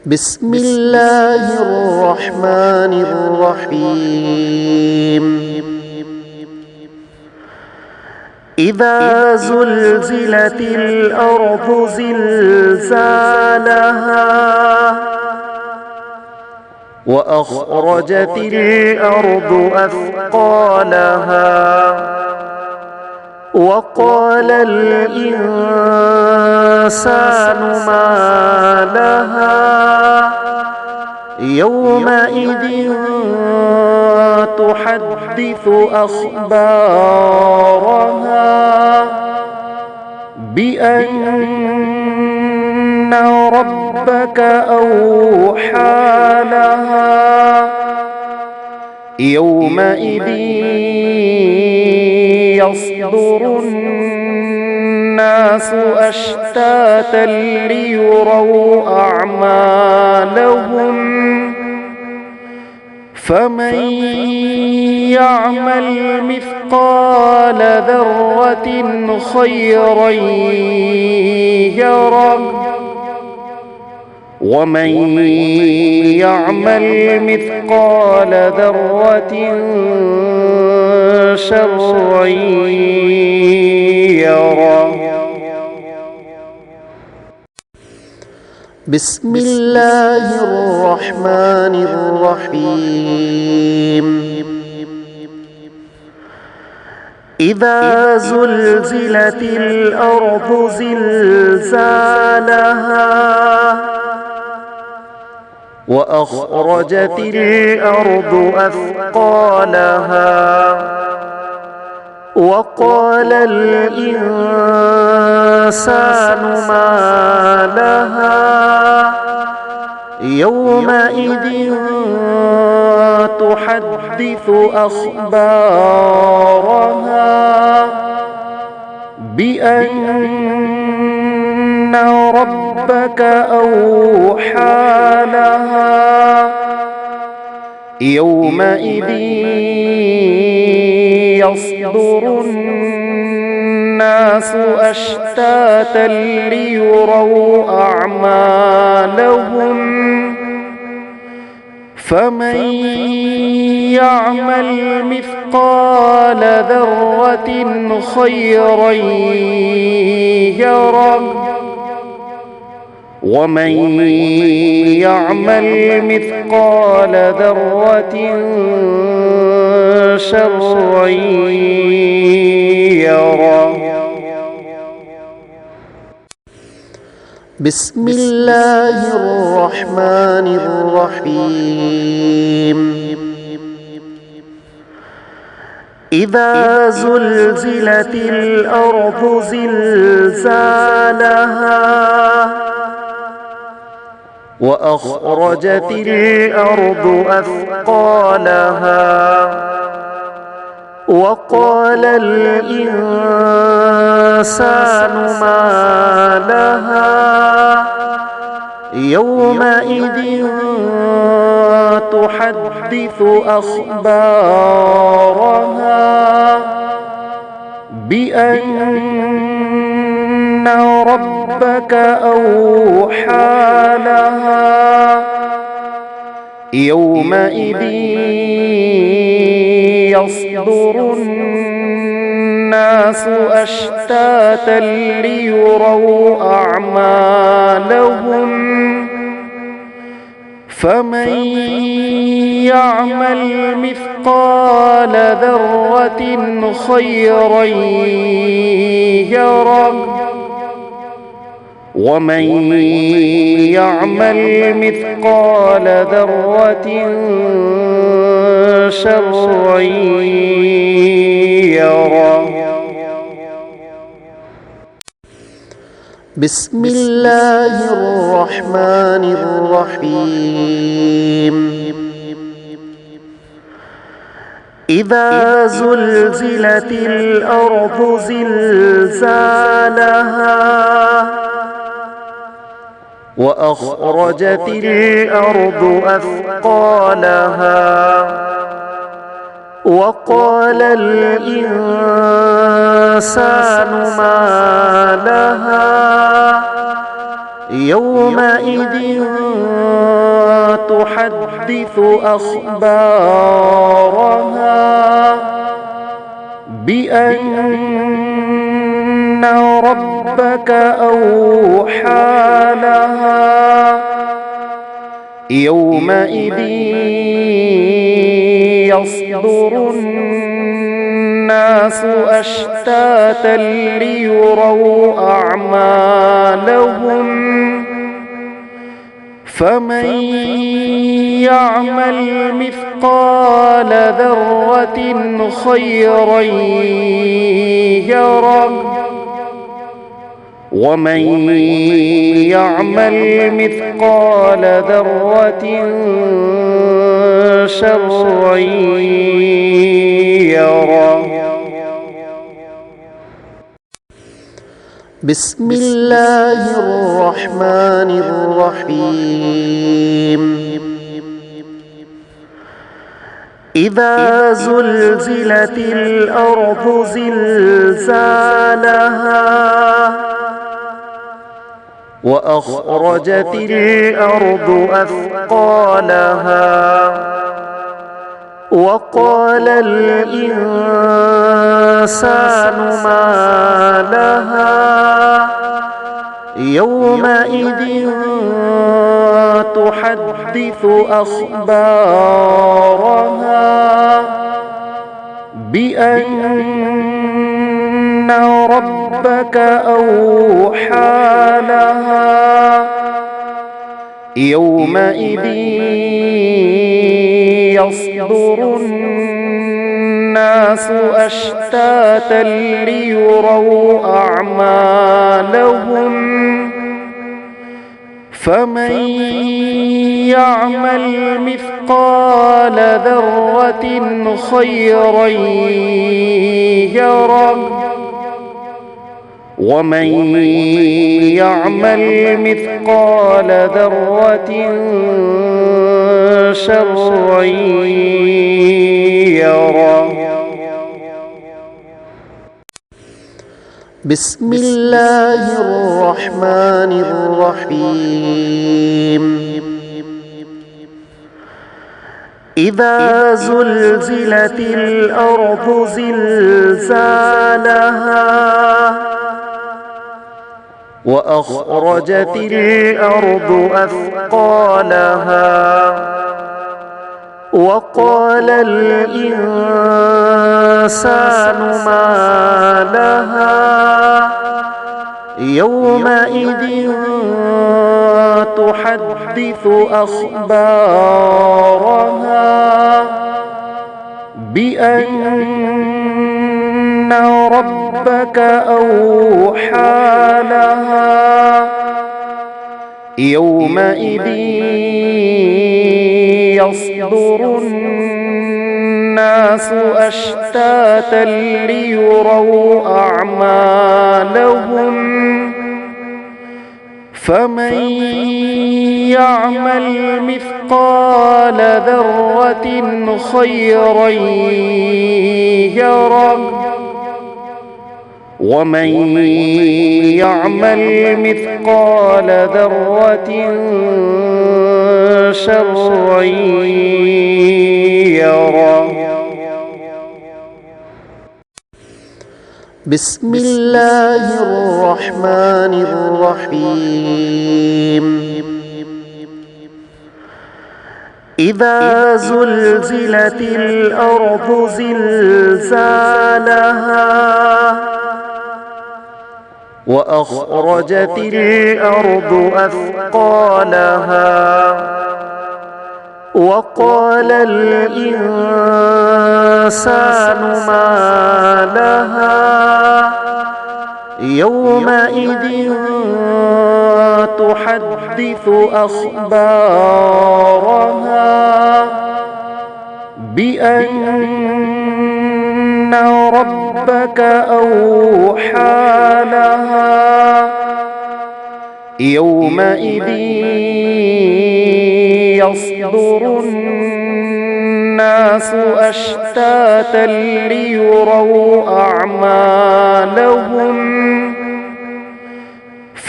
بسم الله الرحمن الرحيم. إذا زلزلت الأرض زلزالها وأخرجت الأرض أثقالها وقال الإنسان ما لها يومئذ تحدث أخبارها بأن ربك أوحى لها يومئذ يصدر الناس أشتاتا ليروا أعمالهم فمن يعمل مثقال ذرة خيرا يره ومن يعمل مثقال ذرة شرا يره. بسم الله الرحمن الرحيم. إذا زلزلت الأرض زلزالها وأخرجت الأرض أثقالها وقال الإنسان ما لها يومئذ تحدث أخبارها بأن ربك أوحى لها يومئذ يصدر الناس أشتاتا ليروا أعمالهم فمن يعمل مثقال ذرة خيرا يره ومن يعمل مثقال ذرة شرا يره. بسم الله الرحمن الرحيم. إذا زلزلت الأرض زلزالها وأخرجت الأرض أثقالها وقال الإنسان ما لها يومئذ تحدث أخبارها بأن ربك أوحى لها يومئذ يصدر الناس أشتاتا ليروا أعمالهم فمن يعمل مثقال ذرة خيرا يره ومن يعمل مثقال ذرة شرا يره. بسم الله الرحمن الرحيم. إذا زلزلت الأرض زلزالها وأخرجت الأرض أثقالها وقال الإنسان ما لها يومئذ تحدث أخبارها بأن ربك أوحى لها يومئذ يصدر الناس أشتاتا ليروا أعمالهم فمن يعمل مثقال ذرة خيرا يره ومن يعمل مثقال ذرة شرا يره. بسم الله الرحمن الرحيم. إذا زلزلت الأرض زلزالها وأخرجت الأرض أثقالها وقال الإنسان ما لها يومئذ تحدث أخبارها بأن ربك أوحى لها يومئذ يصدر الناس أشتاتا ليروا أعمالهم فمن يعمل مثقال ذرة خيرا يره ومن يعمل مثقال ذرة شرا يره. بسم الله الرحمن الرحيم. إذا زلزلت الأرض زلزالها وأخرجت الأرض أثقالها وقال الإنسان ما لها يومئذ تحدث أخبارها بأن ربك أوحى لها يومئذ يصدر الناس أشتاتا ليروا أعمالهم فمن يعمل مثقال ذرة خيرا يره ومن يعمل مثقال ذرة شرا يره. بسم الله الرحمن الرحيم. إذا زلزلت الأرض زلزالها وأخرجت الأرض أثقالها وقال الإنسان ما لها يومئذ تحدث أخبارها بأن ربك أوحى لها يومئذ يصدر الناس أشتاتا ليروا أعمالهم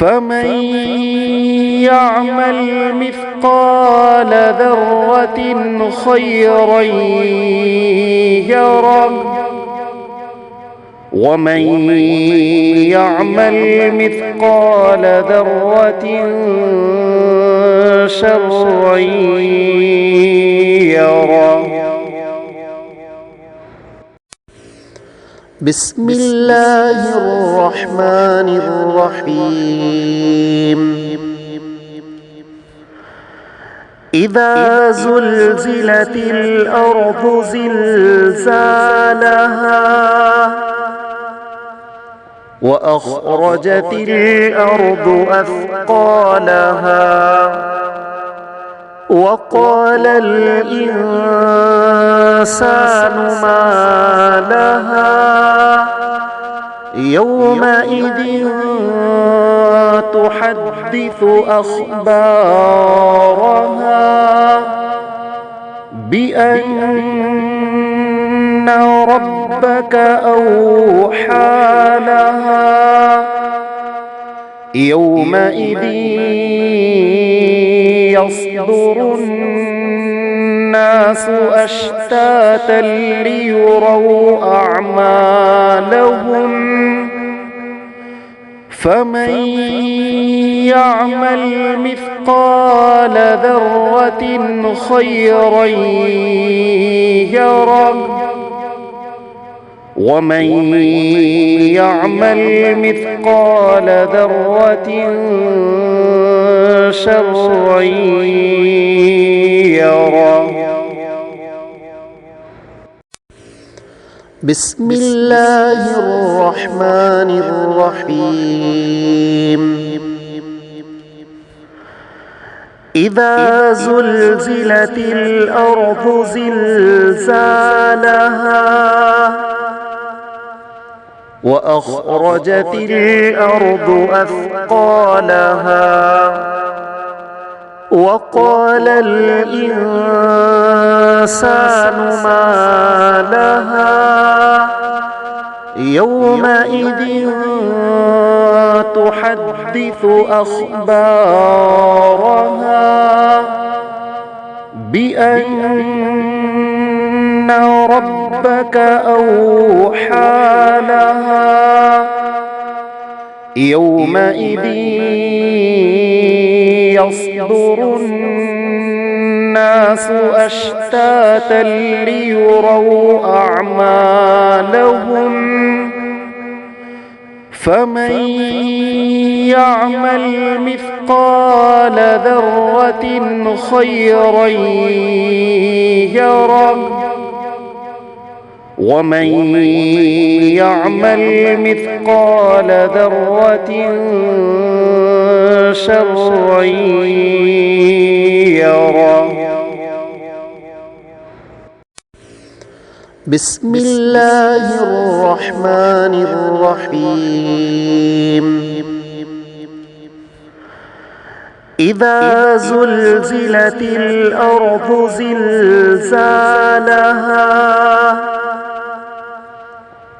فمن يعمل مثقال ذرة خيرا يره ومن يعمل مثقال ذرة شرا يره. بسم الله الرحمن الرحيم. إذا زلزلت الأرض زلزالها وأخرجت الأرض أثقالها وقال الإنسان ما لها يومئذ تحدث أخبارها بأن ربك أوحى لها يومئذ يصدر الناس أشتاتا ليروا أعمالهم فمن يعمل مثقال ذرة خيرا يره ومن يعمل مثقال ذرة شرا يره. بسم الله الرحمن الرحيم. إذا زلزلت الأرض زلزالها وأخرجت الأرض أثقالها وقال الإنسان ما لها يومئذ تحدث أخبارها بأن ربك أوحى لها يومئذ يصدر الناس أشتاتا ليروا أعمالهم فمن يعمل مثقال ذرة خيرا يره ومن يعمل مثقال ذرة شرا يره. بسم الله الرحمن الرحيم. إذا زلزلت الأرض زلزالها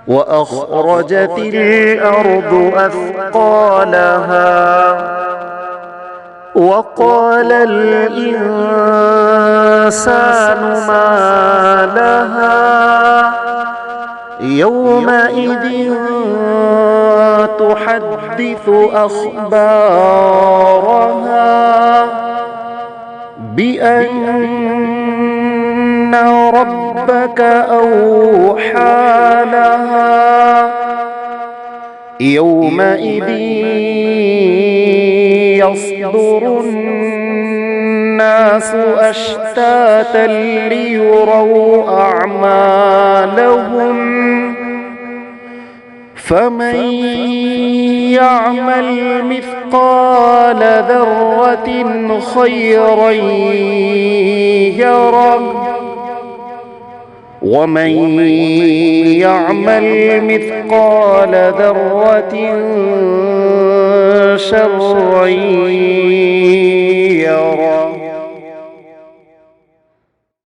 وأخرجت الأرض أثقالها وقال الإنسان ما لها يومئذ تحدث أخبارها بأن ربك أوحى لها يومئذ يصدر الناس أشتاتا ليروا أعمالهم فمن يعمل مثقال ذرة خيرا يره ومن يعمل مثقال ذرة شرا يره.